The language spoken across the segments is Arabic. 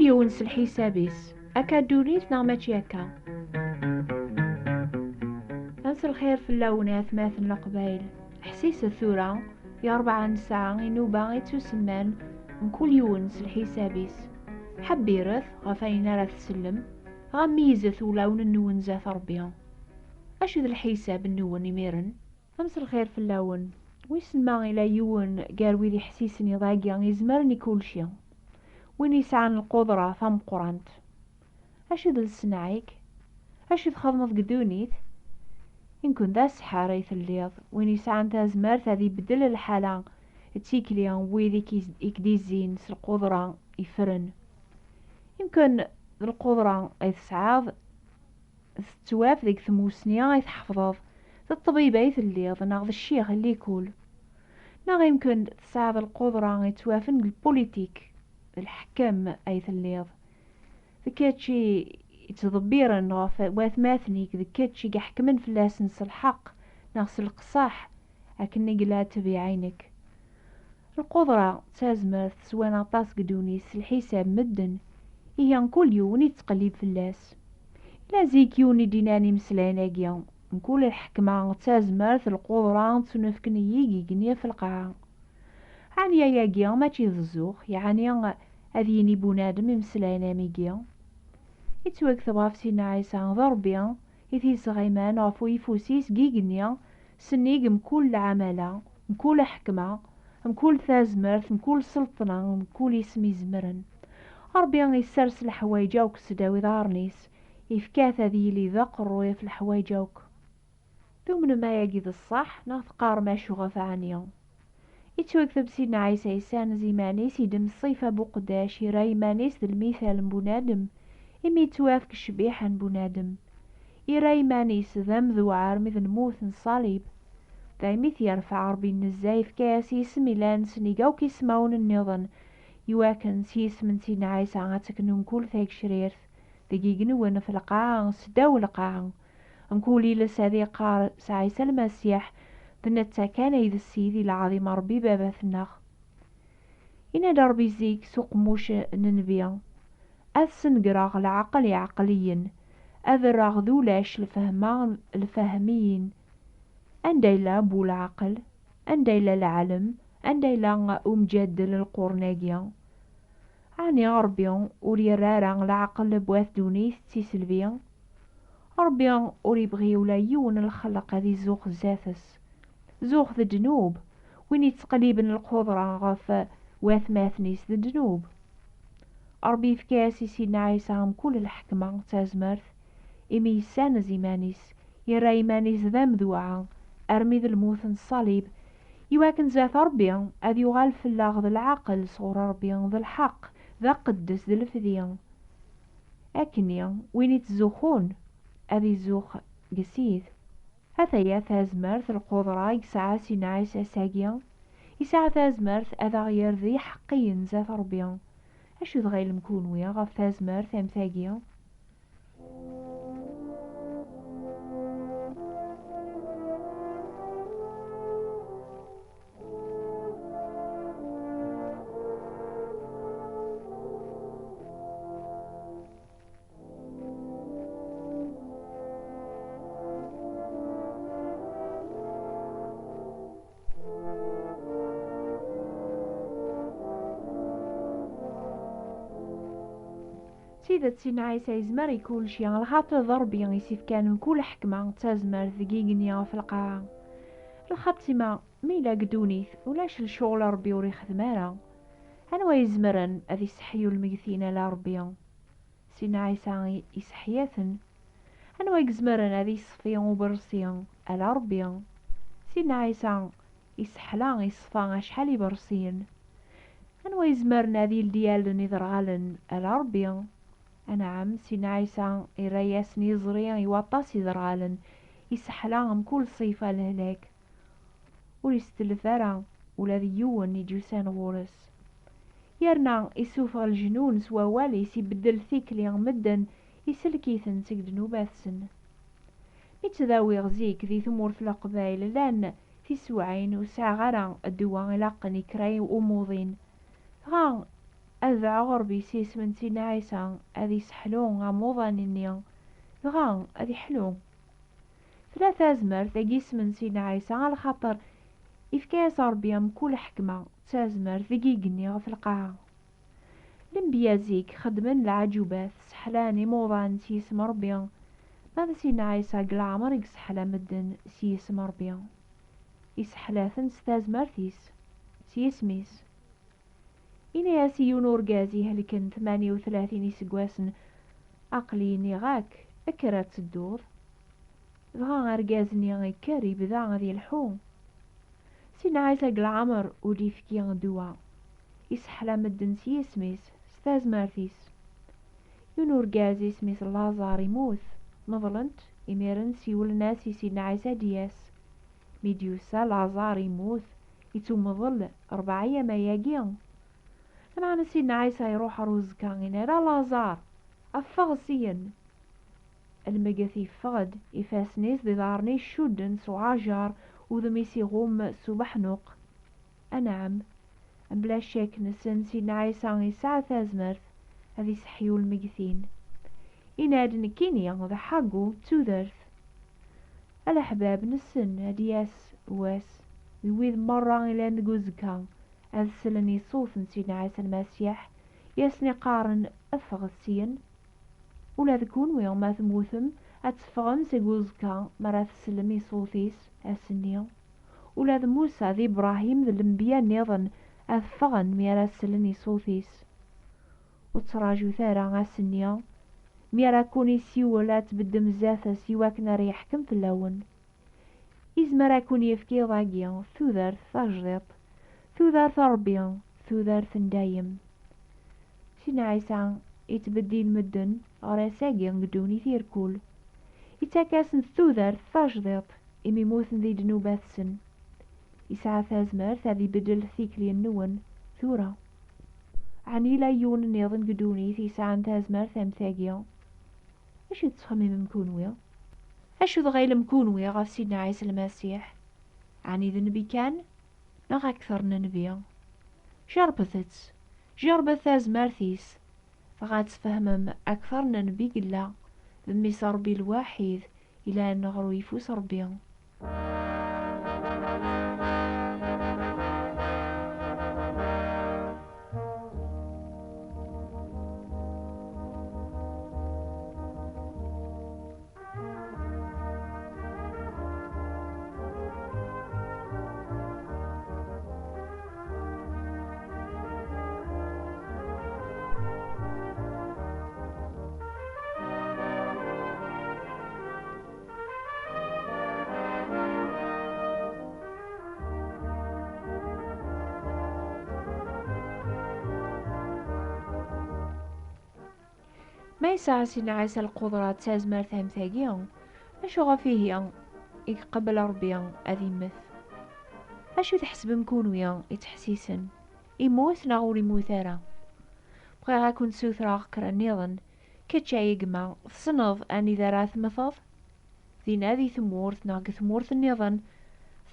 يونس الحسابيس أكا دونيت نا ماشي هكا. تنس الخير في اللونات ماثن القبايل حسيس الثورة يا 4 ساعة ينوبا يتسمان من كل يونس الحسابيس حبيرث غفاينا راه تسلم غميزة ولون النون زات ربيا أشد الحساب النون يميرن. تنس الخير في اللون ويسمى إلى يون قال ويدي حسيسني ضاقيا يزمرني كل شي وين يسعى القدرة ثم قرانت أشد السنعيك أشد خدمت قدونيت إن كن ذا سحاريث الليض وين يسعى تازمارت هذي بدل الحالة تيكليا ويدي يكديزين القدرة يفرن يمكن القدرة يتسعاض تواف ذيك ثموسنيا يتحفظ الطبيبة يثليض ناغذ الشيخ اللي يكول ناغ يمكن تساعد القدرة يتوافن البوليتيك الحكم أي ثليض ذكاتشي يتضبيرن غاف واثماثنيك ذكاتشي يحكمن في اللاسنس الحق ناغس القصاح أكني قلا تبي عينك القدرة تازمر سوانا طاس قدونيس الحساب مدن إيان كل يوم يتقلب في اللاس لا زيك يوني ديناني مسلاناقيا نقول الحكمة تازمر القدرة تنفكني يجي في القاعة عني ياقيا ماشي الزوخ يعني أذيني بنادم مسلانا ميقيا يتوقف غاف سينا عيسى ضربيا يثيس غيمان غفو يفوسيس جيجنيا سنيق مكل عمالة مكل حكمة مكل ثازمرت مكل سلطنة مكل اسمي زمرن ربيا يسرس الحوايجاوك سداوي ضارنيس يفكاث هذي لي ذقر في الحوايجاوك ثم ما يجد الصح نثقار ما شغف عنيا يتوقف سيدنا عيسى يسان زيمانيس يدم الصيفة بقداش يراي مانيس المثال بنادم إمي توافك شبيحا بنادم يراي مانيس ذم ذو عار مثل موت صليب دايميث يرفع ربي النزايف كاسي سميلان سنيقاو كيسماون النظن يواكن سيس من سيدنا عيسى غاتكنون كل ثاك شريرث دقيق نوان في القاعة سداو القاعة نقولي لسادي قار سعيسى المسيح ذنتا كان يد السيدي العظيم ربي بابا ثناخ إنا دربي زيك سوق موش ننبيا أثسنقراغ العقل عقليا أذراغ ذولاش الفهمين أنديلا بو العقل أنديلا العلم أنديلا أمجد للقرناقيا عني غربيا أولي رارا العقل بواث دونيث تيسلفيا ربيا أولي بغي ولا يون الخلق هذي زوخ زاثس زوخ ذا جنوب وين يتقليبن القدرة غف واثماثنيس ذا جنوب ربي فكاسي سيدنا عيسى كل الحكمة تازمرث إمي سان زيمانيس يراي مانيس ذا مذوعة أرمي ذا الموت الصليب يواكن ذات ربيا أذ يغال في الله ذا العقل صور ربيا ذا الحق ذا قدس ذا الفذيا أكنيا وين يتزوخون أذي الزوخ قسيث هثايا ثازمرث القدرة يسعى سيدنا عيسى ساقيا يسعى ثازمرث أذا غير ذي حقيا ذات ربيا أشو ذغيل مكون ويا غاف ثازمرث أمثاقيا. سيدة سيدنا عيسى يزمر كل شي على خاطر ضربي يسيف كان كل حكمة تزمر ذقيقنيا في القاعة الخاتمة ميلا قدونيث ولاش الشغل ربي وري خدمارا أنا ويزمرن أذي سحيو الميثين لربيا سيدنا عيسى يسحياثن أنا ويزمرن أذي صفيا وبرصيا على ربيا سيدنا عيسى يسحلا يصفا شحال يبرصين أنا ويزمرن أذي الديال نذرغالن على ربيا أنا عم سيدنا عيسى يرياسني زريا يوطاس يزرغالن يسحلاهم كل صيفة لهلاك وليستلفارا ولا ذيون يجوسان غورس يرنا يسوف الجنون سوا والي يبدل ثيكلي مدن يسلكيثن سجدنو باثسن يتذاوي غزيك ذي ثمور في القبايل لان في سوعين وساعة غرا الدواء لاقني كراي وأموضين غا أذع غربي سيس من سيدنا عيسى أذي سحلون غموضان النيا غان أذي حلو ثلاثة أزمر ثقيس من سيدنا عيسى على خاطر إفكاس ربي كل حكمة تازمر ثقيقني غف القاعة لمبيازيك خدمن العجوبات سحلاني موضان سيس مربيا ماذا سيدنا عيسى قل عمر يسحلا مدن سيس مربيا يسحلاثن ستازمرثيس سيسميس إنا ياسي يونور غازي هلكن 38 سقواسن أقليني غاك أكرات الدور بغا أرغازني غيكاري بذا غادي الحوم سينا عيسى قل عمر وليفكي غدوا يسحلا مدن سيسميس ستازمرثيس يونور غازي سميس لازار يموت نظلنت إميرن سيول ناسي سينا عيسى دياس ميديوسا لازار يموت يتو مظل 4 أيام ياقيان معنا سيدنا عيسى يروح روز كان را لازار أفغسين المجاثي فغد يفاسنيس دي دارني شودن سوعجار وذميسي غوم سبحنوق أنعم بلا شك نسن سيدنا عيسى يسعى ثازمرث هذي سحيو المجثين إناد نكيني ذا حقو تودرث الأحباب نسن هدياس واس ويذ مرة إلى نجوزكان أذسلني صوت سيدنا عيسى المسيح يسني قارن أفغسين ولا ذكون ويوم ما ثموثم أتفغن سيقوزكا مرا تسلمي صوتيس أسنيا ولا ذا موسى ذي إبراهيم ذي الانبياء نيضن أتفغن ميرا سلني صوتيس وتراجو ثارا أسنيا ميرا كوني سيوة لا تبدم زاثة سيواك ناري يحكم في اللون إزمرا كوني يفكي ضاقيا ثوذر ثاجضيط ثوذر ثربيا ثوذر ثندايم سيدنا عيسى يتبدي المدن غراساقيا قدوني ثيركول يتاكاسن ثوذر ثاجضيط إمي موثن ذي دنوبات سن يسعى ثازمر ثاذي بدل ثيكلي النون ثورة عني لا يون نيضن قدوني ثيسعى ثازمر ثامثاقيا أشو تخمم مكونويا أشو ذغيل مكونويا غاف سيدنا عيسى المسيح عني ذا نبي كان نغ أكثر ننبيا جربت ثازمرثيس فغاد تفهمم أكثر ننبي قلا ذمي صربي الواحد إلى أن نغرو يفوس ربيا ما يسعى سيدنا عيسى القدرات تازمر ثامثاقيا أشو غفيه يقبل ربيا أذي مث أشو تحسب مكونويا يتحسيسن يموت نغول يموثارا بغي غاكون سوثرا غكرا نيضن كتشا يقما تصنض أني ذا ثمثض ذينا ذي ثمورث ناق ثمورث النيضن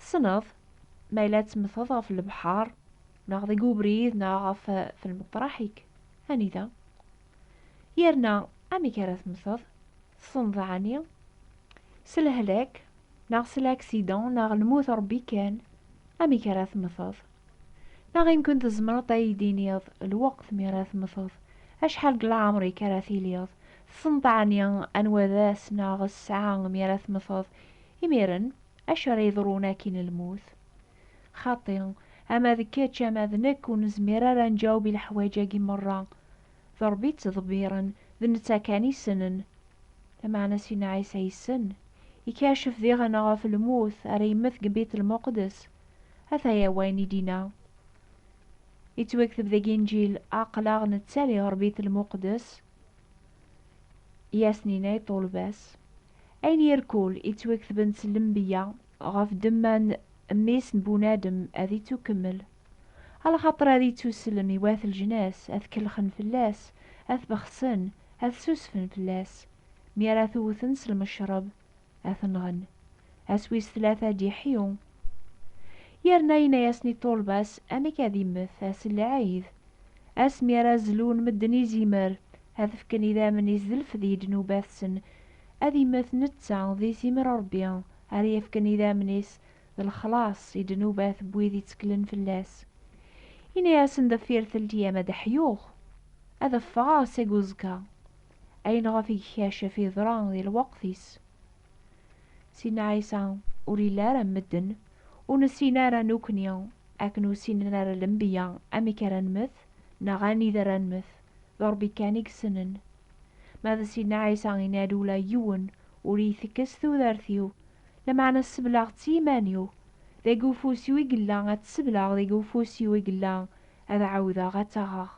تصنض ما لا تمثض في البحار ناغ ذي قوبريذ ناغ في المطرحيك هني ذا يرنا أمي كارث مثض صنض عني سلهلاك ناغ سلاكسيدون ناغ الموت ربي كان أمي كارث مثض ناغ يمكن تزمر طيدينيض الوقت ميراث مثض أشحال قل عمري كارثي ليض صنض عني أنوذاس ناغ الساعة ميراث مثض يميرن أشار يضرونا كين الموت خاطي أما ذكيتش أما ذنك ونزميرا رنجاوبي الحواجاقي مرة ضربيت تضبيرا ذنتا كان يسنن لما سيدنا عيسى يسن يكاشف ذي غنغا في الموت أريمث قبيت المقدس هذا وين يدينا يتوكتب ذا إنجيل أقلاغ نتسالي غربيت المقدس ياسنيناي طول باس أين يركول يتوكتب نسلم بيا غاف دمان ميس بونادم أذي تكمل على خاطر هذي توسلم يواث الجناس أذكلخن فلاس أثبخسن أثسوسفن فلاس ميرا ثوثن سلم الشرب أثنغن أسويس 3 ديحيون يرناينا ياسني طولباس أمي كذي مث أسل عايذ اسمي رازلون مدني زيمر هذا فكن إذا من يزلف ذي دنوبات سن أذي مثل نتسع ذي زيمر ربيان هذي يفكن إذا منيس الخلاص يدنوبات بويذي تسكلن في اللاس إنا ياسن دفير ثلتي مد حيوخ هذا فغاس يقوزكا أين غافي كاشا في ذران ذي الوقتيس سينا عيسى أولي لارا مدن ونسينا را نوكنيا أكنو سينا را لمبيا أمي كران مث نغاني ذران مث ضربي كانيك سنن ماذا سينا عيسى ينادو لا يون ولي ثكستو ذارثيو لمعنى السبلاغ تيمانيو ذي قوفوسيو يقلا غتسبلاغ ذي قوفوسيو يقلا هذا عوذا غتغاغ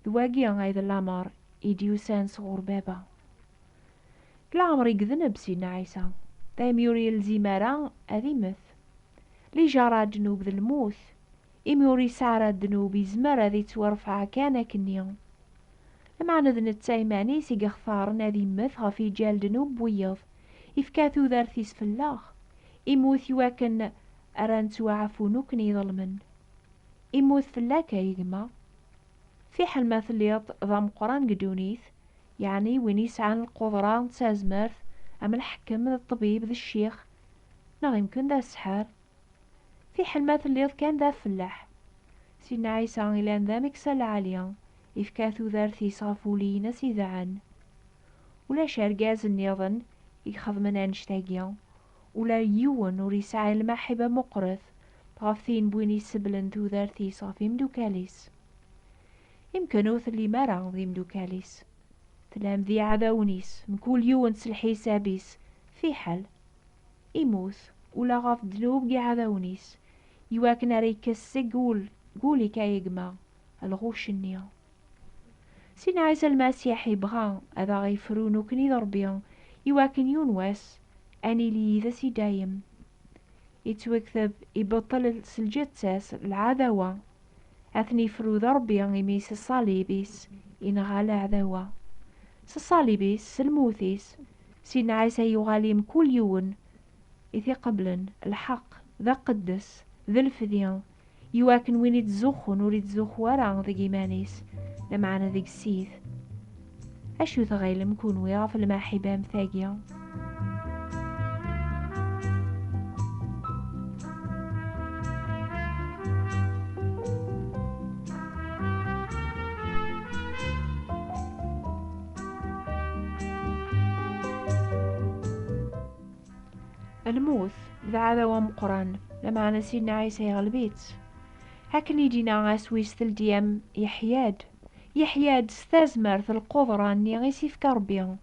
ذواقيا غايد اللامار إيديو سان صغور بابا كلا عمري قذنب سينا عيسى دايم يوري الزمارة أذي مث لي جارة دنوب ذي الموث إميوري سعرة دنوب يزمر ذي تورفع كان كنيا لما ندن التايماني سيق اختارن هذي مث غفي جال دنوب ويض إفكاثو ذارثيس فلاغ إموث يواكن أرانتو عفونو كني ظلمن إموث فلاكا يجمع في حال مثل يط ضم قران قدونيث يعني وين يسعن القدران تازمرث أما الحكم ذا الطبيب ذا الشيخ نا يمكن ذا السحار في حال مثل يط كان ذا فلاح سيدنا عيسى إلان ذا مكسل عاليا إفكاثو ذارثي صافولين سيذعن ولا شارقاز النيضن يخضمن أنشتاقيا ولا يون وريسعى المحبة مقرث غافين بويني سبلن ذو ذارثي صافي مدوكاليس يمكنو ثلي مرا ذي مدوكاليس تلام ذي عذاونيس مكول يون سلحي سابيس في حل يموث ولا غاف دنوب قي عذاونيس يواكن ريكس قولي كايقما الغوش النيا سين عيسى المسيح يبغى هذا غيفرونو كني ضربيا يواكن يونواس أني لي ذا سي دايم يتوكثب يبطل سلجتساس العذاوة أثني فرو ضربيا يميس الصليبيس إنغال عذاوة ساليبيس سلموثيس سين عيسى يغاليم كل يون إذي قبلا الحق ذا قدس ذا الفديان يواكن وين يتزوخون وريد زوخوارا ذا جيمانيس لمعنا ذيك السيث أشو ثغيل مكون ويغاف الماحبة مثاقيا الموث ذا عذا مقران لمعنا سيدنا عيسى يغلبيت هكن يجينا غاسويس ثلديام يحياد استازمر في القدرة اني غيسيف كربيان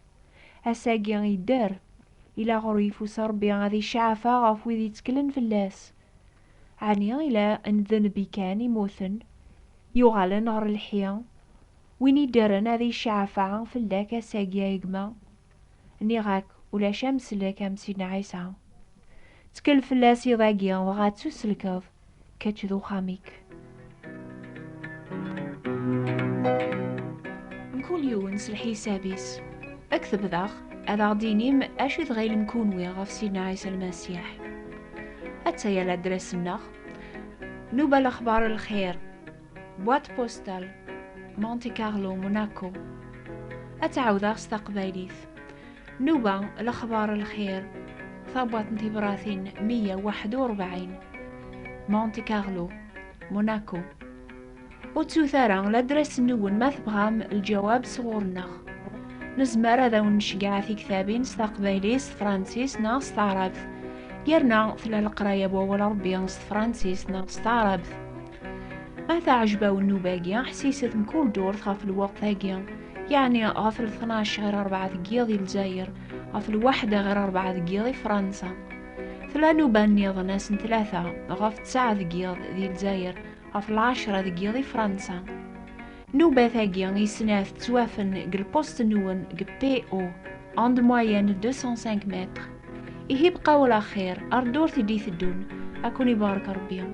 هساقيا يدار إلا غريف وسربيان غادي شعفا غاف ويدي تكلن في اللاس عني إلا أن ذنبي كان يموثن يغالن غر الحيان وين يدارن هذي شعفا في اللاك هساقيا يقما اني غاك ولا شمس لك سيدنا عيسى تكل في اللاس يضاقيا وغاتسو سلكض كتشذو خاميك كل يوم سلحي سابيس أكثب ذاخ أذا دينيم أشو ذغيل نكون ويغاف سيدنا عيسى المسيح أتسيا لادرس النخ نوبة الأخبار الخير بوات بوستال مونتي كارلو موناكو أتعوذاخ استقباليث نوبة الأخبار الخير ثابوات انتبراثين 141 مونتي كارلو موناكو وتوثارا لادرس نون ما تبغام الجواب صغورنا نزمر هذا ونشقع في كتابين استقباليس فرانسيس ناس تعرف يرنا ثلا القراية بوال ربي نص فرانسيس ناس تعرف ما تعجبه النوباقيا حسيسة مكول دور خاف الوقت ثاقيا يعني غاف 12 غير 4 دقيقة ديال الجزائر غاف 1 غير 4 دقيقة ديال فرنسا ثلا نوبا نيض ناس 3 غاف 9 دقيقة ديال الجزائر غاف 10 دقيقة ديال فرنسا نوبة ثاقيا يسناث توافن قل بوست نون قل بي او عند موين 205 متر يهيب قول خير أردور تدي ثدون أكون يبارك ربي